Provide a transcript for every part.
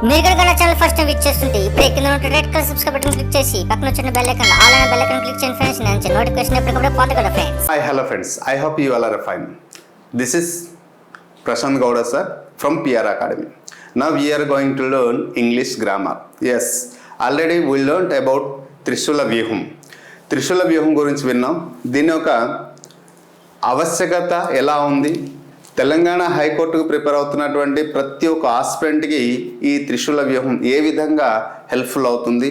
మీరు కనుక channel first time visit చేస్తుంటే ఇప్పుడు కింద ఉన్న red colour subscribe button click చేసి పక్కన వచ్చిన బెల్ ఐకాన్ ఆల్ అనే బెల్ ఐకాన్ క్లిక్ చేయండి ఫ్రెండ్స్. నేను నోటిఫికేషన్ ఎప్పటికప్పుడు పొందగలరు friends. Hi, hello friends. I hope you all are fine. This is Prashant Gowda sir from PR Academy. Now we are going to learn English grammar. Yes, already we learned about Trishula Vyuham. Trishula Vyuham గురించి విన్నాం. దీని యొక్క ఆవశ్యకత ఎలా ఉంది, తెలంగాణ హైకోర్టుకు prepare అవుతున్నటువంటి ప్రతి ఒక్క ఆస్పిరెంట్కి ఈ త్రిశూల వ్యూహం ఏ విధంగా హెల్ప్ఫుల్ అవుతుంది,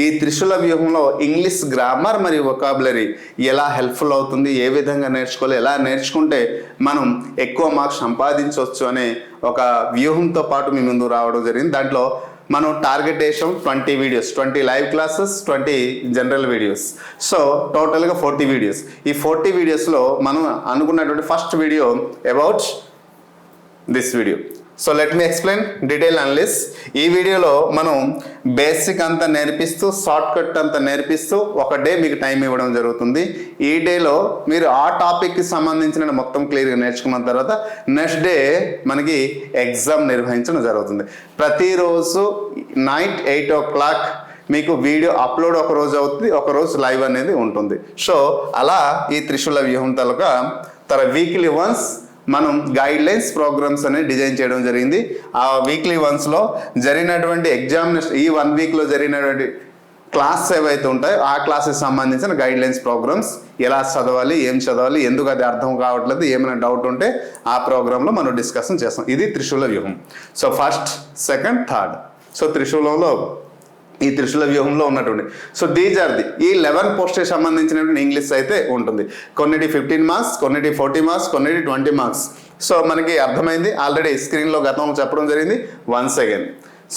ఈ త్రిశూల వ్యూహంలో ఇంగ్లీష్ గ్రామర్ మరియు వొకాబులరీ ఎలా హెల్ప్ఫుల్ అవుతుంది, ఏ విధంగా నేర్చుకోవాలి, ఎలా నేర్చుకుంటే మనం ఎక్కువ మార్క్స్ సంపాదించవచ్చు అనే ఒక వ్యూహంతో పాటు మీ ముందు రావడం జరిగింది. దాంట్లో మనం టార్గెట్ చేసాం 20 videos, 20 live classes, 20 general videos. So టోటల్గా 40 వీడియోస్. ఈ 40 వీడియోస్లో మనం అనుకున్నటువంటి first video about this video. So let me explain detail analysis. ఈ వీడియోలో మనం బేసిక్ అంతా నేర్పిస్తూ, షార్ట్ కట్ అంతా నేర్పిస్తూ ఒక డే మీకు టైం ఇవ్వడం జరుగుతుంది. ఈ డేలో మీరు ఆ టాపిక్కి సంబంధించిన మొత్తం క్లియర్గా నేర్చుకున్న తర్వాత నెక్స్ట్ డే మనకి ఎగ్జామ్ నిర్వహించడం జరుగుతుంది. ప్రతిరోజు నైట్ 8 o'clock మీకు వీడియో అప్లోడ్ ఒక రోజు అవుతుంది, ఒక రోజు లైవ్ అనేది ఉంటుంది. సో అలా ఈ త్రిశూల వ్యూహం తర వీక్లీ వన్స్ మనం గైడ్ లైన్స్ ప్రోగ్రామ్స్ అనేది డిజైన్ చేయడం జరిగింది. ఆ వీక్లీ వన్స్లో జరిగినటువంటి ఎగ్జామినేషన్, ఈ 1 వీక్లో జరిగినటువంటి క్లాస్ ఏవైతే ఉంటాయో ఆ క్లాస్కి సంబంధించిన గైడ్ లైన్స్ ప్రోగ్రామ్స్, ఎలా చదవాలి, ఏం చదవాలి, ఎందుకు అది అర్థం కావట్లేదు, ఏమైనా డౌట్ ఉంటే ఆ ప్రోగ్రాంలో మనం డిస్కషన్ చేస్తాం. ఇది త్రిశూల వ్యూహం. So first, second, third. So ఈ త్రిశూల వ్యూహంలో ఉన్నటువంటి సో దీస్ ఆర్ ఈ 11 పోస్ట్కి సంబంధించినటువంటి ఇంగ్లీష్ అయితే ఉంటుంది. కొన్నిటి 15 మార్క్స్, కొన్నిటి 40 మార్క్స్, కొన్నిటి 20 మార్క్స్. సో మనకి అర్థమైంది, ఆల్రెడీ స్క్రీన్లో గతంలో చెప్పడం జరిగింది. వన్స్ అగైన్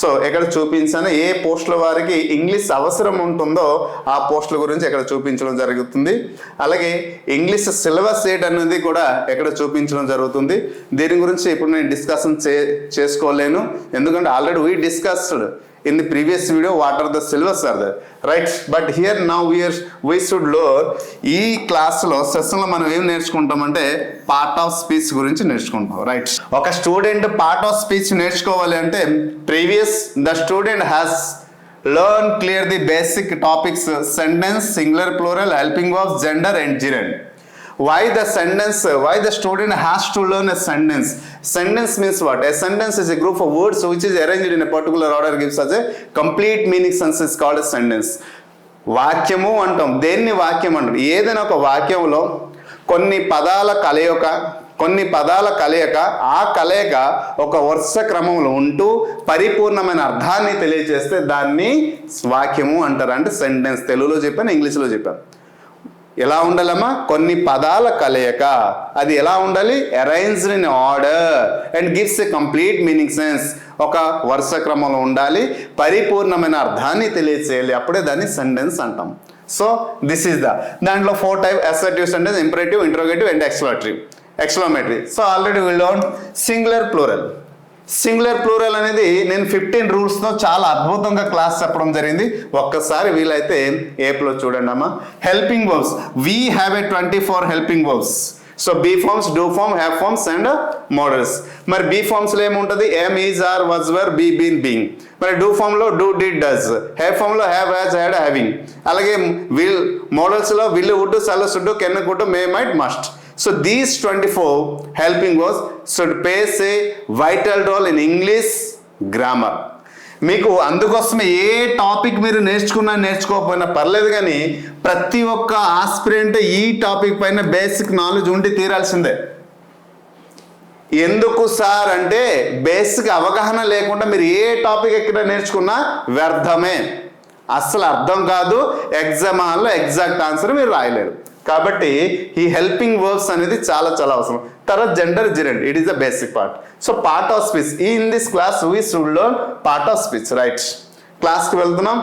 సో ఎక్కడ చూపించాను, ఏ పోస్టుల వారికి ఇంగ్లీష్ అవసరం ఉంటుందో ఆ పోస్టుల గురించి ఎక్కడ చూపించడం జరుగుతుంది. అలాగే ఇంగ్లీష్ సిలబస్ ఏంటి అనేది కూడా ఎక్కడ చూపించడం జరుగుతుంది. దీని గురించి ఇప్పుడు నేను డిస్కషన్ చేసుకోలేను, ఎందుకంటే already we discussed in the previous video what are the syllabus are there, right? But here now we should learn ఈ క్లాస్లో సెషన్లో మనం ఏం నేర్చుకుంటామంటే పార్ట్ ఆఫ్ స్పీచ్ గురించి నేర్చుకుంటాం, రైట్? ఒక స్టూడెంట్ పార్ట్ ఆఫ్ స్పీచ్ నేర్చుకోవాలి అంటే previous the student has learn clear the basic topics sentence, singular, plural, helping verbs, gender and gerund. Why the student has to learn a sentence? Sentence means what? A sentence is a group of words which is arranged in a particular order, gives us a complete meaning. Sense is called a sentence. వాక్యము అంటాం. దేన్ని వాక్యం అంటాం? ఏదైనా ఒక వాక్యంలో కొన్ని పదాల కలయిక ఆ కలయిక ఒక వరుస క్రమంలో ఉంటూ పరిపూర్ణమైన అర్థాన్ని తెలియజేస్తే దాన్ని వాక్యము అంటారు. అంటే సెంటెన్స్. తెలుగులో చెప్పాను, ఇంగ్లీష్లో చెప్పాను. ఎలా ఉండాలమ్మా? కొన్ని పదాల కలయిక. అది ఎలా ఉండాలి? Arranged in order and gives a complete meaning sense. ఒక వరుస క్రమంలో ఉండాలి, పరిపూర్ణమైన అర్థాన్ని తెలియచేయాలి, అప్పుడే దాన్ని సెంటెన్స్ అంటాం. సో దిస్ ఈస్ దాంట్లో 4 types: assertive sentence, imperative, interrogative and exclamatory. So already will learn singular, plural. Singular, plural అనేది నేను 15 రూల్స్తో చాలా అద్భుతంగా క్లాస్ చెప్పడం జరిగింది. ఒక్కసారి వీలైతే ఏప్లో చూడండి అమ్మా. Helping verbs, we have a 24 helping verbs. So be forms, do form, have forms and modals. మరి బీ ఫార్మ్స్లో ఏముంటుంది? Am, is, are, was, were, be, been, being. మరి డూ ఫార్మ్లో డూ, డిడ్, డస్. హ్యావ్ ఫార్మ్లో హ్యావ్, హ్యాజ్, హ్యాడ్, హ్యావింగ్. అలాగే will, మోడల్స్లో will, would, shall, should, can, could, may, might, must. So these 24 helping verbs should play a vital role in English grammar. మీకు అందుకోసమే ఏ topic మీరు నేర్చుకోకపోయినా పర్లేదు, కానీ ప్రతి ఒక్క ఆస్పిరెంట్ ఈ టాపిక్ పైన బేసిక్ నాలెడ్జ్ ఉండి తీరాల్సిందే. ఎందుకు సార్ అంటే బేసిక్ అవగాహన లేకుండా మీరు ఏ టాపిక్ ఎక్కడ నేర్చుకున్నా వ్యర్థమే, అస్సలు అర్థం కాదు. ఎగ్జామ్ హాల్లో ఎగ్జాక్ట్ ఆన్సర్ మీరు రాయలేరు. కాబట్టి ఈ హెల్పింగ్ వర్బ్స్ అనేది చాలా చాలా అవసరం. తర్వాత gender, gerund, it is the basic part. So part of speech in this class we should learn part of speech, right? క్లాస్కి వెళ్తున్నాం.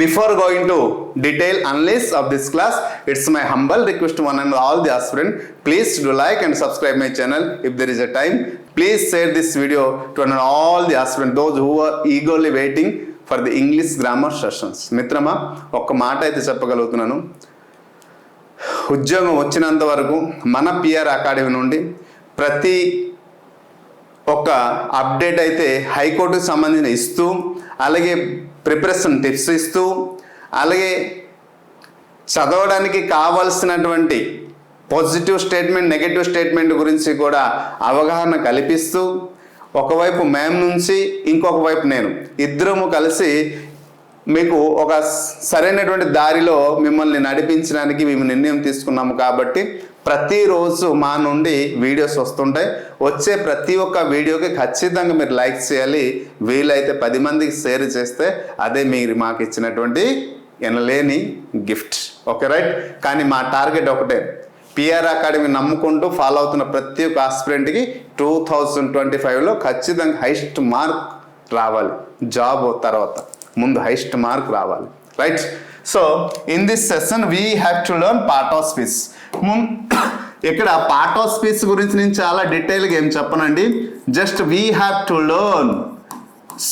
Before going to detail analysis of this class, it's my humble request to one and all the aspirants, please do like and subscribe my channel. If there is a time, please share this video to one and all the aspirants, those who are eagerly waiting for the English grammar sessions. మిత్రమా, ఒక్క మాట అయితే చెప్పగలుగుతున్నాను. ఉద్యోగం వచ్చినంత వరకు మన PR academy నుండి ప్రతి ఒక అప్డేట్ అయితే హైకోర్టుకు సంబంధించిన ఇస్తూ, అలాగే ప్రిపరేషన్ టిప్స్ ఇస్తూ, అలాగే చదవడానికి కావాల్సినటువంటి పాజిటివ్ స్టేట్మెంట్, నెగటివ్ స్టేట్మెంట్ గురించి కూడా అవగాహన కల్పిస్తూ, ఒకవైపు మ్యామ్ నుంచి ఇంకొక వైపు నేను ఇద్దరము కలిసి మీకు ఒక సరైనటువంటి దారిలో మిమ్మల్ని నడిపించడానికి మేము నిర్ణయం తీసుకున్నాము. కాబట్టి ప్రతిరోజు మా నుండి వీడియోస్ వస్తుంటాయి. వచ్చే ప్రతి ఒక్క వీడియోకి ఖచ్చితంగా మీరు లైక్ చేయాలి. వీలైతే 10 మందికి షేర్ చేస్తే అదే మీరు మాకు ఇచ్చినటువంటి ఎనలేని గిఫ్ట్. Okay right. కానీ మా టార్గెట్ ఒకటే, పిఆర్ అకాడమీ నమ్ముకుంటూ ఫాలో అవుతున్న ప్రతి ఒక్క ఆస్పిరెంట్కి 2025లో ఖచ్చితంగా హైయెస్ట్ మార్క్ రావాలి. జాబ్ తర్వాత ముందు హైయెస్ట్ మార్క్ రావాలి. Right. So in this session we have to learn part of speech. ఇక్కడ పార్ట్ ఆఫ్ స్పీచ్ గురించి నేను చాలా డీటెయిల్గా ఏం చెప్పనండి. Just we have to learn,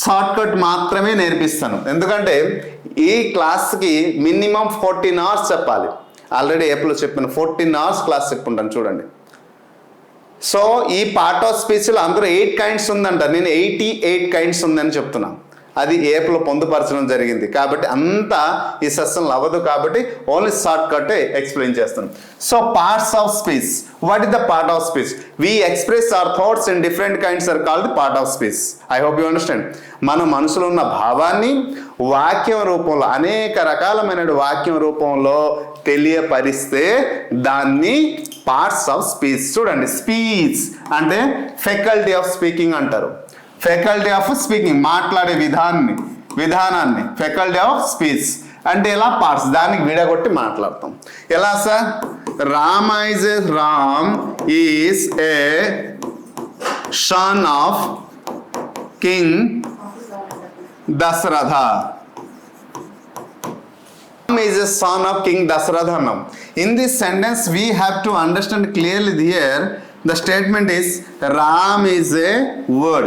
short cut మాత్రమే నేర్పిస్తాను. ఎందుకంటే ఈ క్లాస్కి మినిమం 14 hours చెప్పాలి. ఆల్రెడీ ఏప్రిల్లో చెప్పిన 14 hours క్లాస్ చెప్పుంటాను చూడండి. సో ఈ పార్ట్ ఆఫ్ స్పీచ్లో అందరూ 8 kinds ఉందంట. నేను 88 kinds ఉందని చెప్తున్నాను. అది ఏప్రిల్లో పొందుపరచడం జరిగింది. కాబట్టి అంతా ఈ సెషన్లో అవ్వదు. కాబట్టి ఓన్లీ షార్ట్ కట్ ఎక్స్ప్లెయిన్ చేస్తాను. So parts of speech. What is the part of speech? We express our thoughts in different kinds are called part of speech. I hope you understand. మన మనసులో ఉన్న భావాన్ని వాక్యం రూపంలో, అనేక రకాలమైన వాక్యం రూపంలో తెలియపరిస్తే దాన్ని పార్ట్స్ ఆఫ్ స్పీచ్. చూడండి, స్పీచ్ అంటే ఫెకల్టీ ఆఫ్ స్పీకింగ్ అంటారు. ఫెకల్టీ ఆఫ్ స్పీకింగ్, మాట్లాడే విధానాన్ని ఫెకల్టీ ఆఫ్ స్పీచ్ అంటే ఎలా పార్ట్స్, దానికి విడగొట్టి మాట్లాడతాం. ఎలా sir? Ram is a son of king Dasharatha. Is a son of King Dasharatha now. In this sentence we have to understand clearly here the statement is Ram is a word,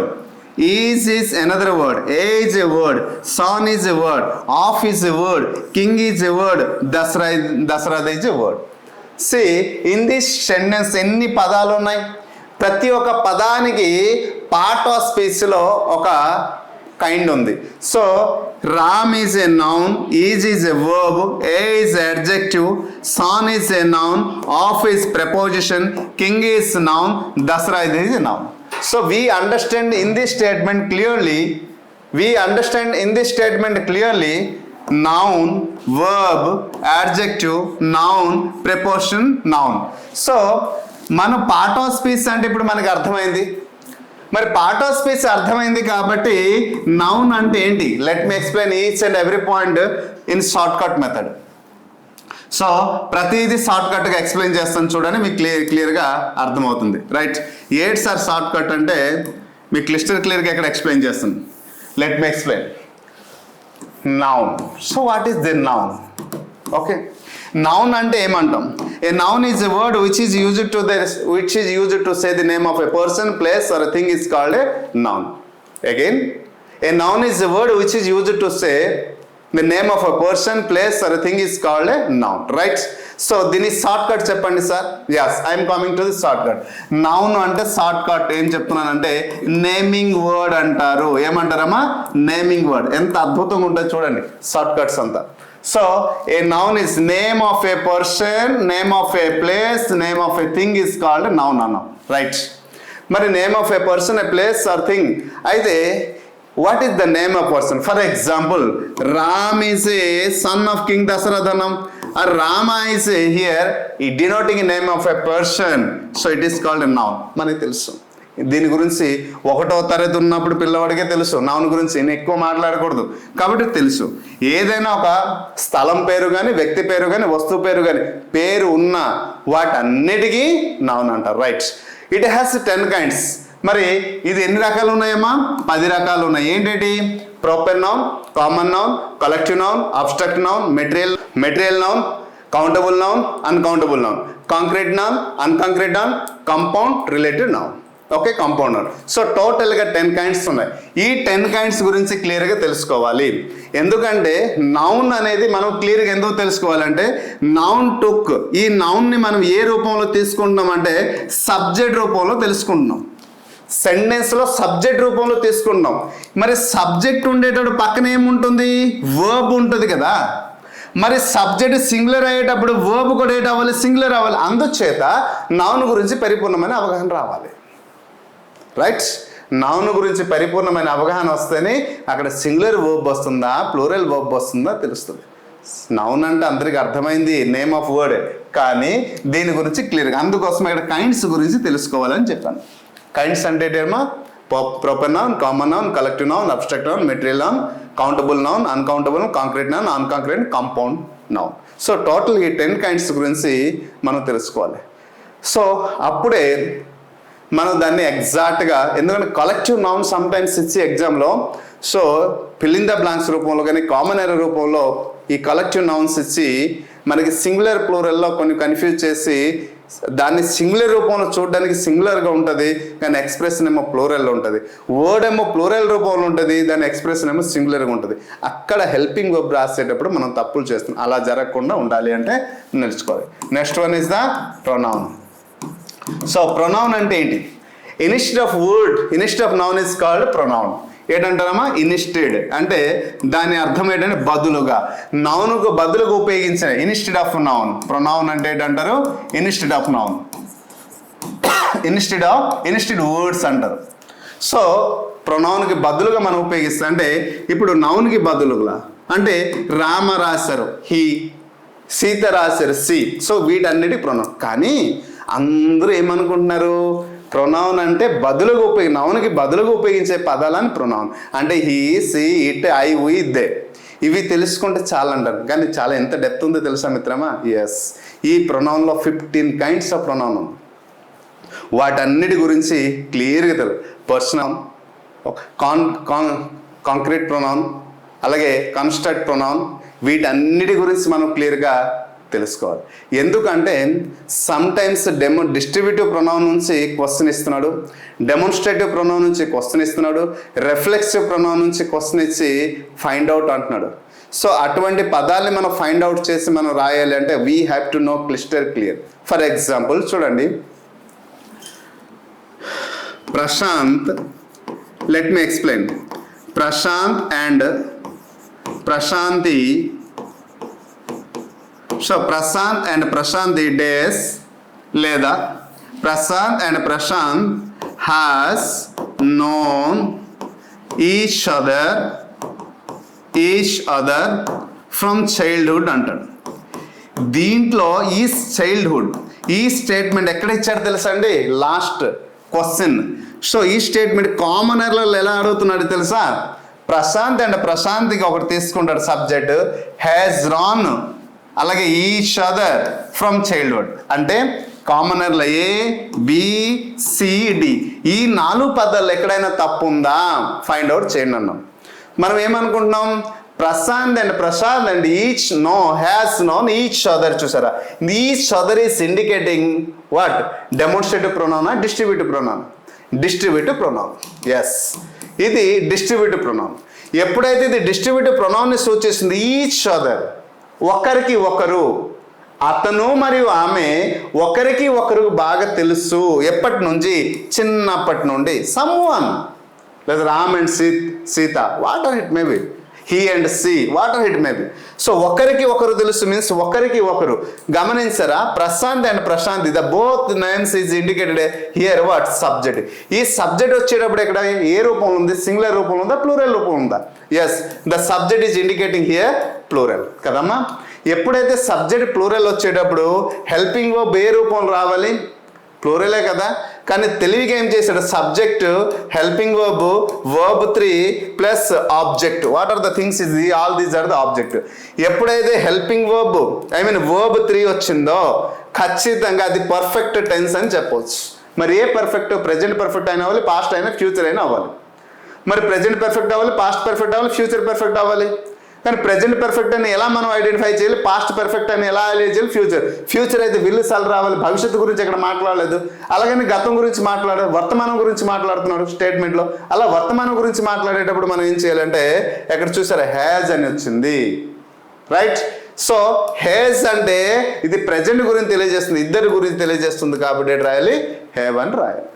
is another word, a is a word, son is a word, of is a word, king is a word, Dasharatha is a word. See, in this sentence ఎన్ని పదాలు ఉన్నాయి? ప్రతి ఒక్క పదానికి part of స్పీచ్లో ఒక kind ఉంది. So Ram is a noun, is a verb, a is adjective, son is a noun, of is preposition, king is noun, Dasharatha is a noun. So we understand in this statement clearly noun, verb, adjective, noun, preposition, noun. So మన part of speech అంటే ఇప్పుడు మనకు అర్థమైంది. మరి part of speech అర్థమైంది కాబట్టి noun అంటే ఏంటి? Let me explain each and every point in short cut method. So ప్రతిదీ షార్ట్ కట్గా ఎక్స్ప్లెయిన్ చేస్తాను చూడండి, మీకు క్లియర్గా అర్థమవుతుంది. రైట్. ఏంటి సార్ షార్ట్ కట్ అంటే? మీకు క్లియర్గా ఎక్కడ ఎక్స్ప్లెయిన్ చేస్తాను. Let me explain. Noun. So what is the noun? Okay, noun అంటే ఏమంటాం? A noun is a word which is used to say the name of a person, place or a thing is called a noun. Again, a noun is a word which is used to say the name of a person, place or a thing is called a noun. Right. So దీని shortcut చెప్పండి sir. yes, I'm coming to the shortcut. Noun అంటే shortcut ఏం చెప్తున్నానంటే naming word అంటారు. ఏమంటారమ్మా? Naming word. ఎంత అద్భుతంగా ఉంటుంది చూడండి షార్ట్ కట్స్ అంతా. So a noun is name of a person, name of a place, name of a thing is called a noun అన్నాం. రైట్. మరి name of a person, a place or thing అయితే what is the name of person? For example Ram is a son of king Dasaratha అన్నాం. Rama is here denoting name of a person, so it is called a noun. మనకి తెలుసు దీని గురించి 1వ తరగతి ఉన్నప్పుడు పిల్లవాడికే తెలుసు. నౌన్ గురించి నేను ఎక్కువ మాట్లాడకూడదు కాబట్టి తెలుసు. ఏదైనా ఒక స్థలం పేరు కానీ, వ్యక్తి పేరు కానీ, వస్తువు పేరు కానీ, పేరు ఉన్న వాటన్నిటికీ నౌన్ అంటారు. రైట్. It has 10 kinds. మరి ఇది ఎన్ని రకాలు ఉన్నాయమ్మా? 10 రకాలు ఉన్నాయి. ఏంటి? Proper noun, common noun, collective noun, abstract noun, material noun, countable noun, uncountable noun, concrete noun, unconcrete noun, compound, relative noun. Okay, compound noun. So టోటల్గా 10 kinds ఉన్నాయి. ఈ 10 kinds గురించి క్లియర్గా తెలుసుకోవాలి. ఎందుకంటే నౌన్ అనేది మనం క్లియర్గా ఎందుకు తెలుసుకోవాలంటే నౌన్ టుక్, ఈ నౌన్ని మనం ఏ రూపంలో తీసుకుంటున్నాం అంటే సబ్జెక్ట్ రూపంలో తెలుసుకుంటున్నాం. సెంటెన్స్లో సబ్జెక్ట్ రూపంలో తీసుకుంటాం. మరి సబ్జెక్ట్ ఉండేటప్పుడు పక్కన ఏముంటుంది? వర్బ్ ఉంటుంది కదా. మరి సబ్జెక్ట్ సింగులర్ అయ్యేటప్పుడు వర్బ్ కూడా ఏంటి అవ్వాలి? సింగులర్ అవ్వాలి. అందుచేత నౌన్ గురించి పరిపూర్ణమైన అవగాహన రావాలి. రైట్, నౌన్ గురించి పరిపూర్ణమైన అవగాహన వస్తేనే అక్కడ సింగులర్ వర్బ్ వస్తుందా ప్లూరల్ వర్బ్ వస్తుందా తెలుస్తుంది. నౌన్ అంటే అందరికి అర్థమైంది, నేమ్ ఆఫ్ వర్డ్, కానీ దీని గురించి క్లియర్గా, అందుకోసం ఇక్కడ కైండ్స్ గురించి తెలుసుకోవాలని చెప్పాను. కైండ్స్ అంటే ఏమో proper noun, common noun, collective noun, abstract noun, material noun, countable noun, uncountable, concrete noun, unconcrete, compound noun. So total ఈ 10 కైండ్స్ గురించి మనం తెలుసుకోవాలి. సో అప్పుడే మనం దాన్ని ఎగ్జాక్ట్గా, ఎందుకంటే కలెక్టివ్ నౌన్ సమ్టైమ్స్ ఇచ్చి ఎగ్జామ్లో, so fill in the blanks రూపంలో కానీ కామన్ ఎర్రర్ రూపంలో ఈ కలెక్టివ్ నౌన్స్ ఇచ్చి మనకి సింగులర్ ప్లూరల్లో కొన్ని కన్ఫ్యూజ్ చేసి దాన్ని సింగులర్ రూపంలో చూడడానికి సింగులర్గా ఉంటుంది, కానీ ఎక్స్ప్రెషన్ ఏమో ప్లూరల్లో ఉంటుంది. వర్డ్ ఏమో ప్లూరల్ రూపంలో ఉంటుంది, దాని ఎక్స్ప్రెషన్ ఏమో సింగులర్గా ఉంటుంది. అక్కడ హెల్పింగ్ వర్బ్ రాసేటప్పుడు మనం తప్పులు చేస్తున్నాం. అలా జరగకుండా ఉండాలి అంటే నేర్చుకోవాలి. Next one is the pronoun. So pronoun అంటే ఏంటి? Instead of word, instead of noun is called pronoun. ఏంటంటారమ్మా? ఇనిస్టెడ్ అంటే దాని అర్థం ఏంటంటే బదులుగా, నౌన్కు బదులుగా ఉపయోగించిన ఇనిస్టెడ్ ఆఫ్ నౌన్. ప్రొనౌన్ అంటే ఏంటంటారు? ఇనిస్టెడ్ ఆఫ్ నౌన్, ఇనిస్టెడ్ వర్డ్స్ అంటారు. సో ప్రొనౌన్కి బదులుగా మనం ఉపయోగిస్తాం. అంటే ఇప్పుడు నౌన్కి బదులుగా అంటే రామ రాశారు హీ, సీత రాశారు సి. సో వీటన్నిటి ప్రొనౌన్. కానీ అందరూ ఏమనుకుంటున్నారు? ప్రొనౌన్ అంటే బదులుగా నౌన్కి బదులుగా ఉపయోగించే పదాలని ప్రొనౌన్ అంటే he, she, it, I, we, they. ఇవి తెలుసుకుంటే చాలా అంటారు, కానీ చాలా ఎంత డెప్త్ ఉందో తెలుసా మిత్రమా? ఎస్, ఈ ప్రొనౌన్లో 15 కైండ్స్ ఆఫ్ ప్రొనౌన్ ఉంది. వాటన్నిటి గురించి క్లియర్గా తెలుసు. పర్సనల్, కాంక్రీట్ ప్రొనౌన్, అలాగే కన్స్ట్రక్ట్ ప్రొనౌన్, వీటన్నిటి గురించి మనం క్లియర్గా తెలుసుకోవాలి. ఎందుకంటే సమ్టైమ్స్ డిస్ట్రిబ్యూటివ్ ప్రొనౌన్ నుంచి క్వశ్చన్ ఇస్తున్నాడు, డెమోన్స్ట్రేటివ్ ప్రొనౌన్ నుంచి క్వశ్చన్ ఇస్తున్నాడు, రిఫ్లెక్సివ్ ప్రొనౌన్ నుంచి క్వశ్చన్ ఇచ్చి ఫైండ్ అవుట్ అంటున్నాడు. సో అటువంటి పదాలని మనం ఫైండ్ అవుట్ చేసి మనం రాయాలి అంటే we have to know crystal clear. For example చూడండి, Prashanth, let me explain. Prashanth and Prashanthi. So Prashanth and Prashanthi does, లేదా Prashanth and Prashanth has known each other from childhood అంటాడు. దీంట్లో ఈ చైల్డ్హుడ్, ఈ స్టేట్మెంట్ ఎక్కడ ఇచ్చాడు తెలుసా అండి? Last question. సో ఈ స్టేట్మెంట్ కామనర్లో ఎలా అడుగుతున్నాడు తెలుసా? ప్రశాంత్ అండ్ ప్రశాంత్కి ఒకటి తీసుకుంటాడు సబ్జెక్ట్, హ్యాస్ రాన్, అలాగే ఈచ్ అదర్ ఫ్రమ్ చైల్డ్హుడ్. అంటే కామనర్లో ఏ, బి, సి, డి, ఈ 4 పదాల్లో ఎక్కడైనా తప్పు ఉందా ఫైండ్ అవుట్ చేయండి అన్నాం. మనం ఏమనుకుంటున్నాం? Prashanth and each know, has known each other. చూసారా? Each other is indicating what? Demonstrative ప్రొనౌనా distributive pronoun? Distributive pronoun. Yes, ఇది డిస్ట్రిబ్యూటివ్ ప్రొనౌన్. ఎప్పుడైతే ఇది డిస్ట్రిబ్యూటివ్ ప్రొనౌన్ని సూచిస్తుంది, ఈచ్ అదర్, ఒకరికి ఒకరు, అతను మరియు ఆమె ఒకరికి ఒకరు బాగా తెలుసు. ఎప్పటి నుంచి? చిన్నప్పటి నుండి. సమ్వన్, లేదా Ram and Sita, what are it may be, he and she, what are it may be. So ఒకరికి ఒకరు తెలుసు మీన్స్ ఒకరికి ఒకరు. గమనించారా? Prashanth and Prashanth, the both names is indicated here what? Subject. ఈ సబ్జెక్ట్ వచ్చేటప్పుడు ఇక్కడ ఏ రూపంలో ఉంది? సింగులర్ రూపంలో ఉందా ప్లూరల్ రూపంలో ఉందా? Yes, the subject is indicating here plural కదమ్మా. ఎప్పుడైతే సబ్జెక్ట్ ప్లూరల్ వచ్చేటప్పుడు హెల్పింగ్ వర్బ్ ఏ రూపంలో రావాలి? ప్లూరలే కదా. కానీ తెలివిగా ఏం చేశాడు? Subject, helping verb, verb 3 plus object. What are the things is all these are the object. ఎప్పుడైతే హెల్పింగ్ వర్బ్ వర్బ్ 3 వచ్చిందో ఖచ్చితంగా అది పర్ఫెక్ట్ టెన్స్ అని చెప్పవచ్చు. మరి ఏ పర్ఫెక్ట్? ప్రెజెంట్ పర్ఫెక్ట్ అయినా అవ్వాలి, పాస్ట్ అయినా, ఫ్యూచర్ అయినా అవ్వాలి. మరి ప్రెజెంట్ పర్ఫెక్ట్ అవ్వాలి, పాస్ట్ పర్ఫెక్ట్ అవ్వాలి, ఫ్యూచర్ పర్ఫెక్ట్ అవ్వాలి. కానీ ప్రెజెంట్ పర్ఫెక్ట్ అని ఎలా మనం ఐడెంటిఫై చేయాలి? పాస్ట్ పర్ఫెక్ట్ అని ఎలా ఐడెంటిఫై చేయాలి? ఫ్యూచర్ అయితే విల్లు సాల్ రావాలి. భవిష్యత్తు గురించి ఇక్కడ మాట్లాడలేదు. అలాగని గతం గురించి మాట్లాడారు, వర్తమానం గురించి మాట్లాడుతున్నాడు స్టేట్మెంట్లో. అలా వర్తమానం గురించి మాట్లాడేటప్పుడు మనం ఏం చేయాలంటే ఎక్కడ చూసారా? హ్యాజ్ అని వచ్చింది. రైట్. సో హ్యాజ్ అంటే ఇది ప్రెజెంట్ గురించి తెలియజేస్తుంది, ఇద్దరి గురించి తెలియజేస్తుంది కాబట్టి రాయాలి హ్యావ్ అని రాయాలి.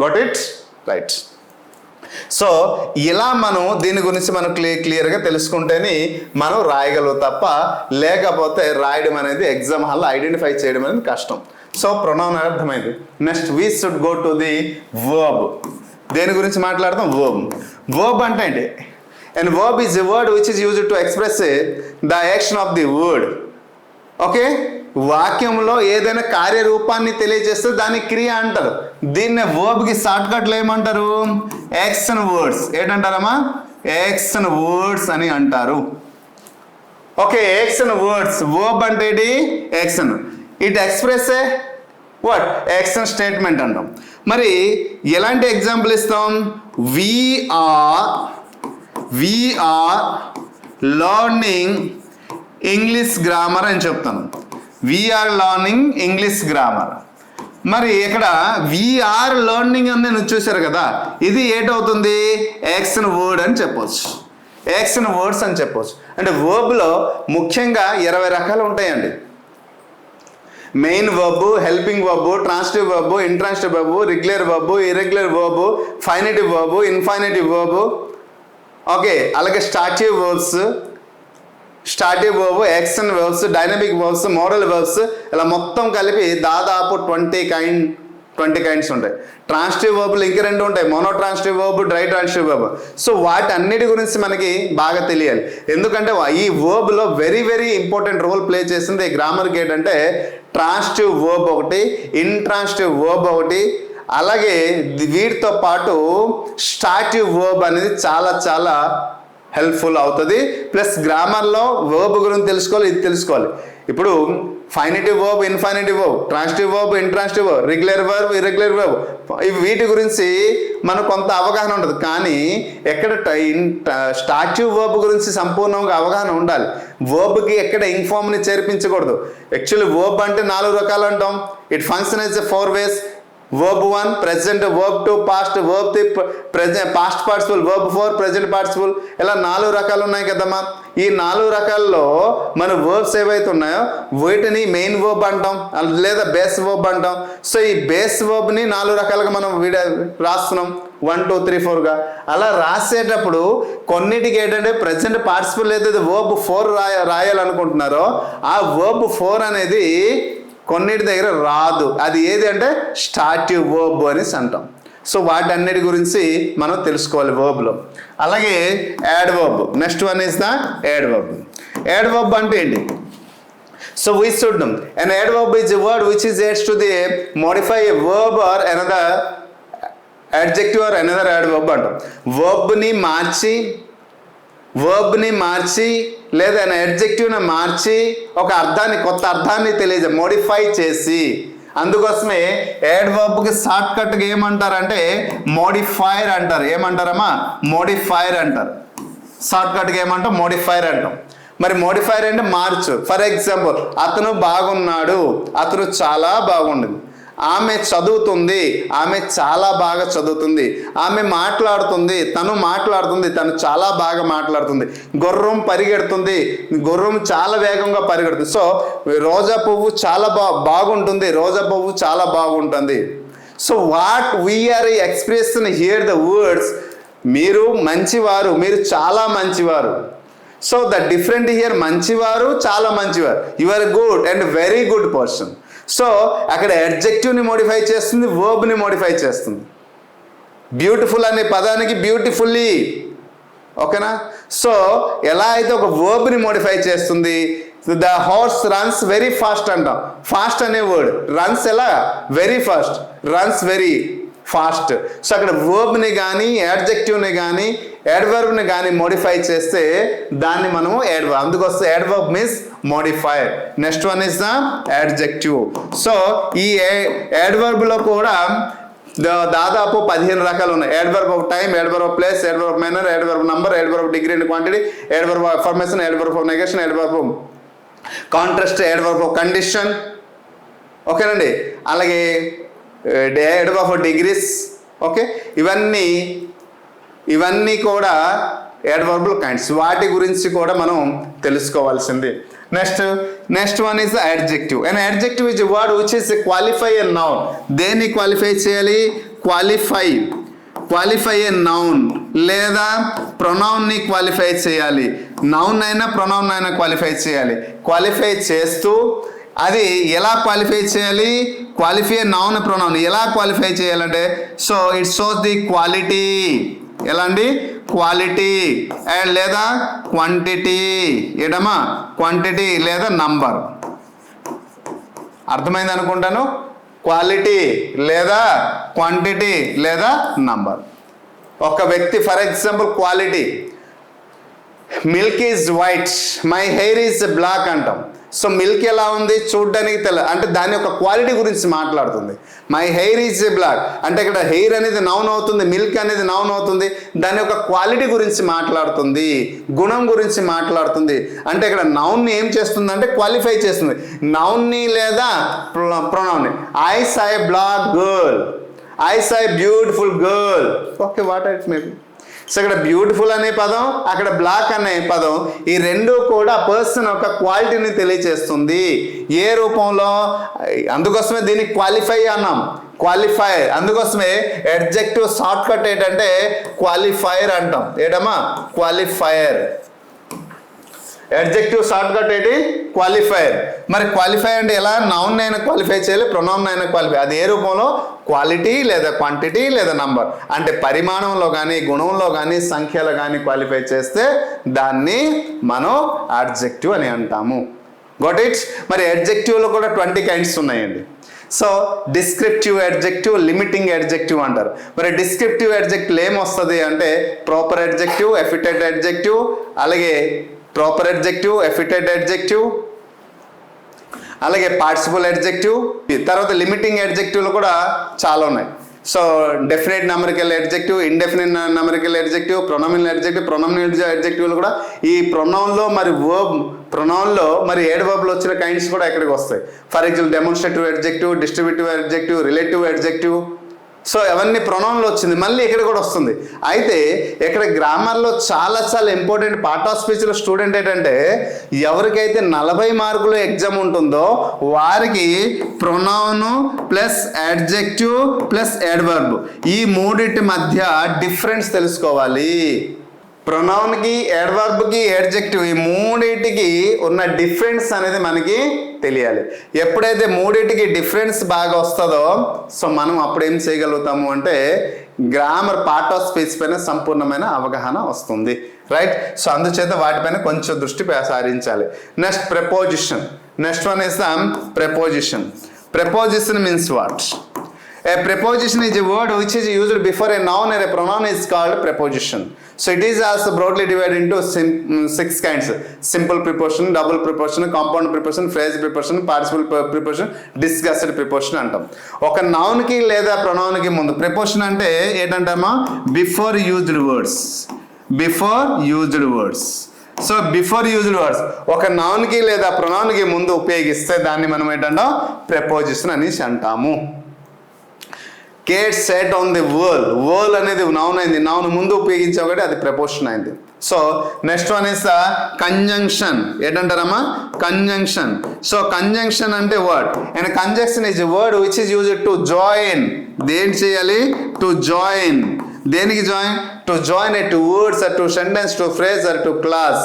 Got it? రైట్. సో ఇలా మనం దీని గురించి మనం క్లియర్గా తెలుసుకుంటేనే మనం రాయగలవు తప్ప లేకపోతే రాయడం అనేది ఎగ్జామ్ హాల్లో ఐడెంటిఫై చేయడం అనేది కష్టం. సో ప్రొనౌన్ అర్థమైంది. Next we should go to the verb. దేని గురించి మాట్లాడతాం? వర్బ్. వర్బ్ అంటే ఏంటి? And verb is a word which is used to express the action of the word. Okay, వాక్యంలో ఏదైనా కార్యరూపాన్ని తెలియజేస్తే దాన్ని క్రియ అంటారు. దీన్ని వర్బ్కి షార్ట్ కట్లో ఏమంటారు? Action words. ఏంటంటారమ్మా? యాక్షన్ వర్డ్స్ అని అంటారు. Okay, action words. వర్బ్ అంటే ఏంటి? Action. It express a what? Action statement అంటాం. మరి ఎలాంటి ఎగ్జాంపుల్ ఇస్తాం? వీఆర్ లర్నింగ్ ఇంగ్లీష్ గ్రామర్ అని చెప్తాను. We're learning English grammar. మరి ఇక్కడ వీఆర్ లర్నింగ్ అని నేను చూశారు కదా, ఇది ఏటవుతుంది? యాక్షన్ వర్డ్ అని చెప్పవచ్చు. యాక్షన్ వర్డ్స్ అని చెప్పవచ్చు. అంటే వర్బ్లో ముఖ్యంగా 20 రకాలు ఉంటాయండి. Main verb, helping verb, transitive verb, intransitive verb, regular verb, irregular verb, finitive verb, infinitive verb. Okay, అలాగే stative verbs, stative verb, action verbs, dynamic verbs, modal verbs, ఇలా మొత్తం కలిపి దాదాపు 20 కైండ్స్ ఉంటాయి. ట్రాన్సిటివ్ వర్బ్లు ఇంక 2 ఉంటాయి, monotransitive verb, ditransitive verb. So వాటన్నిటి గురించి మనకి బాగా తెలియాలి. ఎందుకంటే ఈ వర్బ్లో very very important role play చేసింది గ్రామర్కి ఏంటంటే ట్రాన్సిటివ్ వర్బ్ ఒకటి, ఇంట్రాన్సిటివ్ వర్బ్ ఒకటి, అలాగే వీటితో పాటు స్టార్టివ్ వర్బ్ అనేది చాలా చాలా హెల్ప్ఫుల్ అవుతుంది. ప్లస్ గ్రామర్లో వర్బ్ గురించి తెలుసుకోవాలి, ఇది తెలుసుకోవాలి. ఇప్పుడు finitive verb, infinitive verb, transitive verb, intransitive verb, regular verb, irregular verb, వీటి గురించి మనకు కొంత అవగాహన ఉంటుంది. కానీ ఎక్కడ స్టార్టివ్ వర్బ్ గురించి సంపూర్ణంగా అవగాహన ఉండాలి. వర్బ్కి ఎక్కడ ఇంఫామ్ని చేర్పించకూడదు. యాక్చువల్లీ వర్బ్ అంటే 4 రకాలు అంటాం. It function as 4 ways. verb 1 present, verb 2 past, verb 3 present past participle, verb 4 present participle. ఇలా 4 రకాలు ఉన్నాయి కదమ్మా. ఈ 4 రకాల్లో మన వర్బ్స్ ఏవైతే ఉన్నాయో వీటిని మెయిన్ వర్బ్ అంటాం లేదా బేస్ వర్బ్ అంటాం. సో ఈ బేస్ వర్బ్ని 4 రకాలుగా మనం రాస్తున్నాం 1 2 3 4గా. అలా రాసేటప్పుడు కొన్నిటికి ఏంటంటే ప్రెజెంట్ పార్టిసిపల్ ఏదైతే వర్బ్ 4 రాయాలనుకుంటున్నారో ఆ వర్బ్ 4 అనేది కొన్నిటి దగ్గర రాదు. అది ఏది అంటే స్టార్టివ్ వర్బ్ అనేసి అంటాం. సో వాటన్నిటి గురించి మనం తెలుసుకోవాలి వర్బ్లో. అలాగే add verb. Next one is the add verb. Add verb అంటే ఏంటి? So we should know an add verb is a word which is adds to the modify a verb or another adjective or another add verb అంటాం. వర్బ్ని మార్చి లేదా అడ్జెక్టివ్ని మార్చి ఒక అర్థాన్ని, కొత్త అర్థాన్ని modify చేసి, అందుకోసమే యాడ్ వర్బ్కి షార్ట్ కట్గా ఏమంటారంటే మోడిఫైర్ అంటారు. ఏమంటారమ్మా? మోడిఫైర్ అంటారు. షార్ట్ కట్గా ఏమంటాం? మోడిఫైర్ అంటాం. మరి మోడిఫైర్ అంటే మార్చు. ఫర్ ఎగ్జాంపుల్, అతను బాగున్నాడు, అతను చాలా బాగుండదు. ఆమె చదువుతుంది, ఆమె చాలా బాగా చదువుతుంది. ఆమె మాట్లాడుతుంది, తను మాట్లాడుతుంది, తను చాలా బాగా మాట్లాడుతుంది. గుర్రం పరిగెడుతుంది, గుర్రం చాలా వేగంగా పరిగెడుతుంది. సో రోజా పువ్వు చాలా బాగుంటుంది, రోజా పువ్వు చాలా బాగుంటుంది. So what we're expression here the words, మీరు మంచివారు, మీరు చాలా మంచివారు. సో ద డిఫరెంట్ హియర్ మంచివారు, చాలా మంచివారు. You are good and very good person. So అక్కడ అడ్జెక్టివ్ని మోడిఫై చేస్తుంది, వర్బ్ని మోడిఫై చేస్తుంది. బ్యూటిఫుల్ అనే పదానికి బ్యూటిఫుల్లీ. ఓకేనా? సో ఎలా అయితే ఒక వర్బ్ని మోడిఫై చేస్తుంది. The horse runs very fast అంటాం. ఫాస్ట్ అనే వర్డ్, రన్స్ ఎలా? Very fast, runs very fast. So అక్కడ వర్బ్ని కానీ యాడ్జెక్టివ్ని కానీ యాడ్వర్బ్ని కానీ మోడిఫై చేస్తే దాన్ని మనము యాడ్వర్బ్. అందుకోసం adverb means modifier. Next one is the adjective. So ఈ యాడ్వర్బ్లో కూడా దాదాపు 15 రకాలు ఉన్నాయి. Adverb of time, adverb of place, adverb of manner, adverb number, adverb of degree and quantity, adverb of affirmation, adverb of negation, adverb of contrast, adverb of condition. ఓకేనండి. అలాగే adverb of degrees. Okay, ఇవన్నీ కూడా adverb kinds. వాటి గురించి కూడా మనం తెలుసుకోవాల్సింది. Next one is adjective. And adjective is word which is qualify a noun. దేన్ని క్వాలిఫై చేయాలి? క్వాలిఫై ఏ నౌన్ లేదా ప్రొనౌన్ని క్వాలిఫై చేయాలి. నౌన్ అయినా ప్రొనౌన్ అయినా క్వాలిఫై చేయాలి. క్వాలిఫై చేస్తూ అది ఎలా క్వాలిఫై చేయాలి? క్వాలిఫై నౌన్ ప్రొనౌన్ ఎలా క్వాలిఫై చేయాలంటే so it shows the quality. ఎలా అండి? క్వాలిటీ అండ్ లేదా క్వాంటిటీ. ఏడమ్మా? క్వాంటిటీ లేదా నంబర్. అర్థమైంది అనుకుంటాను. క్వాలిటీ లేదా క్వాంటిటీ లేదా నంబర్. ఒక వ్యక్తి for example quality, milk is white, my hair is black అంటాం. సో మిల్క్ ఎలా ఉంది? చూడడానికి అంటే దాని యొక్క క్వాలిటీ గురించి మాట్లాడుతుంది. మై హెయిర్ ఈజ్ బ్లాక్ అంటే ఇక్కడ హెయిర్ అనేది నౌన్ అవుతుంది, మిల్క్ అనేది నౌన్ అవుతుంది. దాని యొక్క క్వాలిటీ గురించి మాట్లాడుతుంది, గుణం గురించి మాట్లాడుతుంది. అంటే ఇక్కడ నౌన్ని ఏం చేస్తుంది అంటే క్వాలిఫై చేస్తుంది, నౌన్ని లేదా ప్రొనౌన్ని. I say black girl, I say beautiful girl. Okay, what it may be. So ఇక్కడ బ్యూటిఫుల్ అనే పదం, అక్కడ బ్లాక్ అనే పదం, ఈ రెండు కూడా పర్సన్ యొక్క క్వాలిటీని తెలియచేస్తుంది. ఏ రూపంలో? అందుకోసమే దీన్ని క్వాలిఫై అన్నాం, క్వాలిఫైర్. అందుకోసమే అడ్జెక్టివ్ షార్ట్ కట్ ఏంటంటే క్వాలిఫైర్ అంటాం. ఏడమ్మా? క్వాలిఫైర్. అడ్జెక్టివ్ షార్ట్ కట్ ఏంటి? క్వాలిఫైర్. మరి క్వాలిఫై అంటే ఎలా? నౌన్ అయినా క్వాలిఫై చేయాలి, ప్రొనౌన్ అయినా క్వాలిఫై. అది ఏ రూపంలో? క్వాలిటీ లేదా క్వాంటిటీ లేదా నంబర్. అంటే పరిమాణంలో కానీ గుణంలో కానీ సంఖ్యలో కానీ క్వాలిఫై చేస్తే దాన్ని మనం అడ్జెక్టివ్ అని అంటాము. Got it? మరి అడ్జెక్టివ్లో కూడా 20 కైండ్స్ ఉన్నాయండి. So descriptive adjective, limiting adjective అంటారు. మరి డిస్క్రిప్టివ్ అడ్జెక్టివ్ ఏమొస్తుంది అంటే ప్రాపర్ అడ్జెక్టివ్, ఎఫిటెడ్ అడ్జెక్టివ్, అలాగే ప్రాపర్ అడ్జెక్టివ్, ఎఫిటెడ్ అడ్జెక్టివ్, అలాగే పార్టిసిపల్ అడ్జెక్టివ్. తర్వాత లిమిటింగ్ అడ్జెక్టివ్లు కూడా చాలా ఉన్నాయి. So definite numerical adjective, indefinite numerical adjective, pronominal adjective. Pronominal అడ్జెక్టివ్లు కూడా ఈ ప్రొనౌన్లో మరి వర్బ్, ప్రొనౌన్లో మరి ఏడు వర్బ్లు వచ్చిన కైండ్స్ కూడా ఎక్కడికి వస్తాయి. For example demonstrative adjective, distributive adjective, relative adjective. So అవన్నీ ప్రొనౌన్లో వచ్చింది, మళ్ళీ ఇక్కడ కూడా వస్తుంది. అయితే ఇక్కడ గ్రామర్లో చాలా చాలా ఇంపార్టెంట్ పార్ట్ ఆఫ్ స్పీచ్లో స్టూడెంట్ ఏంటంటే ఎవరికైతే 40 మార్కులు ఎగ్జామ్ ఉంటుందో వారికి pronoun plus adjective plus adverb ఈ మూడింటి మధ్య డిఫరెన్స్ తెలుసుకోవాలి. ప్రొనౌన్కి, అడ్వర్బ్కి, అడ్జెక్టివ్ ఈ మూడింటికి ఉన్న డిఫరెన్స్ అనేది మనకి తెలియాలి. ఎప్పుడైతే మూడింటికి డిఫరెన్స్ బాగా వస్తుందో సో మనం అప్పుడు ఏం చేయగలుగుతాము అంటే గ్రామర్ పార్ట్ ఆఫ్ స్పీచ్ పైన సంపూర్ణమైన అవగాహన వస్తుంది. రైట్? సో అందుచేత వాటిపైన కొంచెం దృష్టి సారించాలి. Next preposition. Next one is the preposition. Preposition means what? A preposition is a word which is used before a noun or a pronoun is called preposition. So it is also broadly divided into 6 kinds: simple preposition, double preposition, compound preposition, phrase preposition, participle preposition, discussed preposition అంటాం. ఒక noun కి లేదా pronoun కి ముందు preposition అంటే ఏంటంటామా? before used words. Before used words. So before used words ఒక నౌన్కి లేదా ప్రొనౌన్కి ముందు ఉపయోగిస్తే దాన్ని మనం ఏంటంటాం? ప్రెపోజిషన్ అనేసి అంటాము. Cat sat on the world. World అనేది నౌన్ అయింది, నౌన్ ముందు ఉపయోగించావు కాబట్టి అది ప్రెపోజిషన్ అయింది. So next one is conjunction. ఏంటంటారమ్మా? కంజంక్షన్. సో కంజంక్షన్ అంటే word and conjunction is word which is used to join. దేని చేయాలి? To join. దేనికి join? To join a two words or two sentence two phrase or two clause.